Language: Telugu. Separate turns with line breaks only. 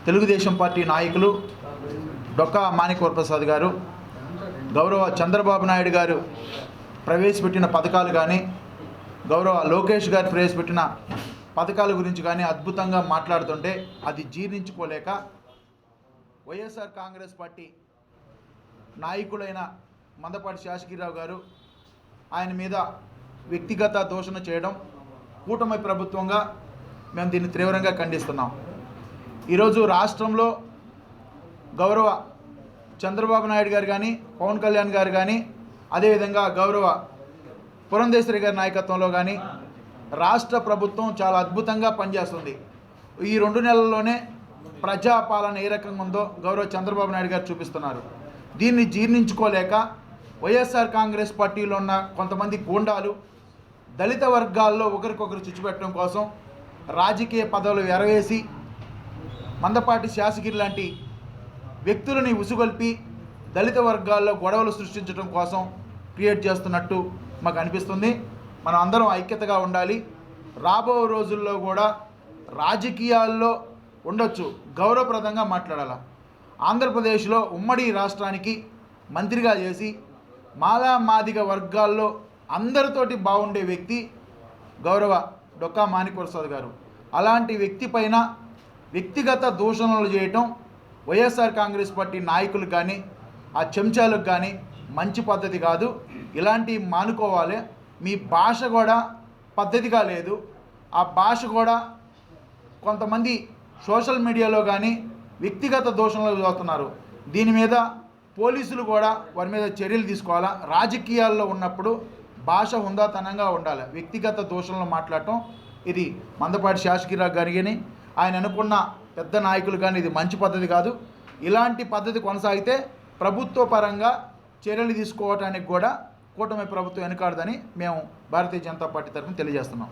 తెలుగుదేశం పార్టీ నాయకులు డొక్కా మాణిక్యవరప్రసాద్ గారు గౌరవ చంద్రబాబు నాయుడు గారు ప్రవేశపెట్టిన పథకాలు కానీ గౌరవ లోకేష్ గారు ప్రవేశపెట్టిన పథకాల గురించి కానీ అద్భుతంగా మాట్లాడుతుంటే అది జీర్ణించుకోలేక వైఎస్ఆర్ కాంగ్రెస్ పార్టీ నాయకులైన మందపాటి శాసగిరిరావు గారు ఆయన మీద వ్యక్తిగత దూషణ చేయడం కూటమి ప్రభుత్వంగా మేము దీన్ని తీవ్రంగా ఖండిస్తున్నాం. ఈరోజు రాష్ట్రంలో గౌరవ చంద్రబాబు నాయుడు గారు కానీ పవన్ కళ్యాణ్ గారు కానీ అదేవిధంగా గౌరవ పురంధేశ్వరి గారి నాయకత్వంలో కానీ రాష్ట్ర ప్రభుత్వం చాలా అద్భుతంగా పనిచేస్తుంది. ఈ 2 నెలల్లోనే ప్రజాపాలన ఏ రకంగా ఉందో గౌరవ చంద్రబాబు నాయుడు గారు చూపిస్తున్నారు. దీన్ని జీర్ణించుకోలేక వైఎస్ఆర్ కాంగ్రెస్ పార్టీలో ఉన్న కొంతమంది గూండాలు దళిత వర్గాల్లో ఒకరికొకరు చిచ్చుపెట్టడం కోసం రాజకీయ పదవులు ఎరవేసి మందపాటి శాసగిరి లాంటి వ్యక్తులని ఉసుగొల్పి దళిత వర్గాల్లో గొడవలు సృష్టించడం కోసం క్రియేట్ చేస్తున్నట్టు మాకు అనిపిస్తుంది. మనం అందరం ఐక్యతగా ఉండాలి. రాబో రోజుల్లో కూడా రాజకీయాల్లో ఉండొచ్చు, గౌరవప్రదంగా మాట్లాడాలి. ఆంధ్రప్రదేశ్లో ఉమ్మడి రాష్ట్రానికి మంత్రిగా చేసి మాలా మాదిగ వర్గాల్లో అందరితోటి బాగుండే వ్యక్తి గౌరవ డొక్కా మాణిక్యవరప్రసాద్ గారు. అలాంటి వ్యక్తి పైన వ్యక్తిగత దూషణలు చేయటం వైఎస్ఆర్ కాంగ్రెస్ పార్టీ నాయకులకు కానీ ఆ చెంచాలకు కానీ మంచి పద్ధతి కాదు. ఇలాంటివి మానుకోవాలి. మీ భాష కూడా పద్ధతిగా లేదు. ఆ భాష కూడా కొంతమంది సోషల్ మీడియాలో కానీ వ్యక్తిగత దూషణలు చూస్తున్నారు. దీని మీద పోలీసులు కూడా వారి మీద చర్యలు తీసుకోవాలా. రాజకీయాల్లో ఉన్నప్పుడు భాష హుందాతనంగా ఉండాలి. వ్యక్తిగత దూషణలు మాట్లాడటం ఇది మందపాటి శాసగిరిరావు గారి కానీ ఆయన అనుకున్న పెద్ద నాయకులు కానీ ఇది మంచి పద్ధతి కాదు. ఇలాంటి పద్ధతి కొనసాగితే ప్రభుత్వ పరంగా చర్యలు తీసుకోవడానికి కూడా కూటమి ప్రభుత్వం వెనుకాడదని మేము భారతీయ జనతా పార్టీ తరఫున తెలియజేస్తున్నాం.